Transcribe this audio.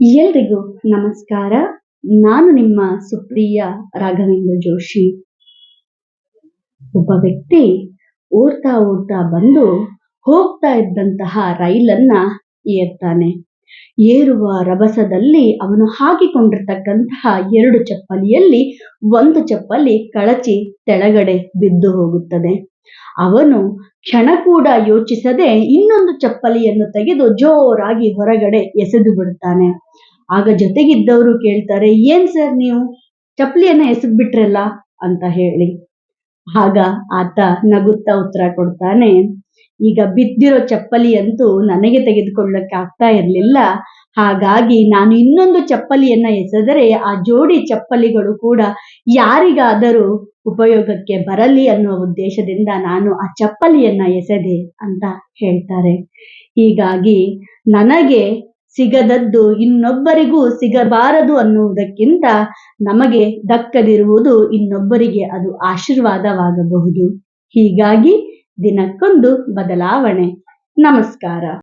ಎಲ್ರಿಗೂ ನಮಸ್ಕಾರ. ನಾನು ನಿಮ್ಮ ಸುಪ್ರಿಯ ರಾಘವೇಂದ್ರ ಜೋಶಿ. ಒಬ್ಬ ವ್ಯಕ್ತಿ ಓಡ್ತಾ ಓಡ್ತಾ ಬಂದು ಹೋಗ್ತಾ ಇದ್ದಂತಹ ರೈಲನ್ನ ಏರ್ತಾನೆ. ಏರುವ ರಭಸದಲ್ಲಿ ಅವನು ಹಾಕಿಕೊಂಡಿರ್ತಕ್ಕಂತಹ 2 ಚಪ್ಪಲಿಯಲ್ಲಿ ಒಂದು ಚಪ್ಪಲಿ ಕಳಚಿ ಕೆಳಗಡೆ ಬಿದ್ದು ಹೋಗುತ್ತದೆ. ಅವನು ಕ್ಷಣ ಕೂಡ ಯೋಚಿಸದೆ ಇನ್ನೊಂದು ಚಪ್ಪಲಿಯನ್ನು ತೆಗೆದು ಜೋರಾಗಿ ಹೊರಗಡೆ ಎಸೆದು ಬಿಡ್ತಾನೆ. ಆಗ ಜೊತೆಗಿದ್ದವರು ಕೇಳ್ತಾರೆ, ಏನ್ ಸರ್ ನೀವು ಚಪ್ಪಲಿಯನ್ನ ಎಸೆದು ಬಿಟ್ರಲ್ಲ ಅಂತ ಹೇಳಿ. ಆಗ ಆತ ನಗುತ್ತಾ ಉತ್ತರ ಕೊಡ್ತಾನೆ, ಈಗ ಬಿದ್ದಿರೋ ಚಪ್ಪಲಿ ಅಂತೂ ನನಗೆ ತೆಗೆದುಕೊಳ್ಳಕ್ಕೆ ಆಗ್ತಾ ಇರಲಿಲ್ಲ, ಹಾಗಾಗಿ ನಾನು ಇನ್ನೊಂದು ಚಪ್ಪಲಿಯನ್ನ ಎಸೆದರೆ ಆ ಜೋಡಿ ಚಪ್ಪಲಿಗಳು ಕೂಡ ಯಾರಿಗಾದರೂ ಉಪಯೋಗಕ್ಕೆ ಬರಲಿ ಅನ್ನುವ ಉದ್ದೇಶದಿಂದ ನಾನು ಆ ಚಪ್ಪಲಿಯನ್ನ ಎಸೆದೆ ಅಂತ ಹೇಳ್ತಾರೆ. ಹೀಗಾಗಿ ನನಗೆ ಸಿಗದದ್ದು ಇನ್ನೊಬ್ಬರಿಗೂ ಸಿಗಬಾರದು ಅನ್ನುವುದಕ್ಕಿಂತ ನಮಗೆ ದಕ್ಕದಿರುವುದು ಇನ್ನೊಬ್ಬರಿಗೆ ಅದು ಆಶೀರ್ವಾದವಾಗಬಹುದು. ಹೀಗಾಗಿ ದಿನಕ್ಕೊಂದು ಬದಲಾವಣೆ. ನಮಸ್ಕಾರ.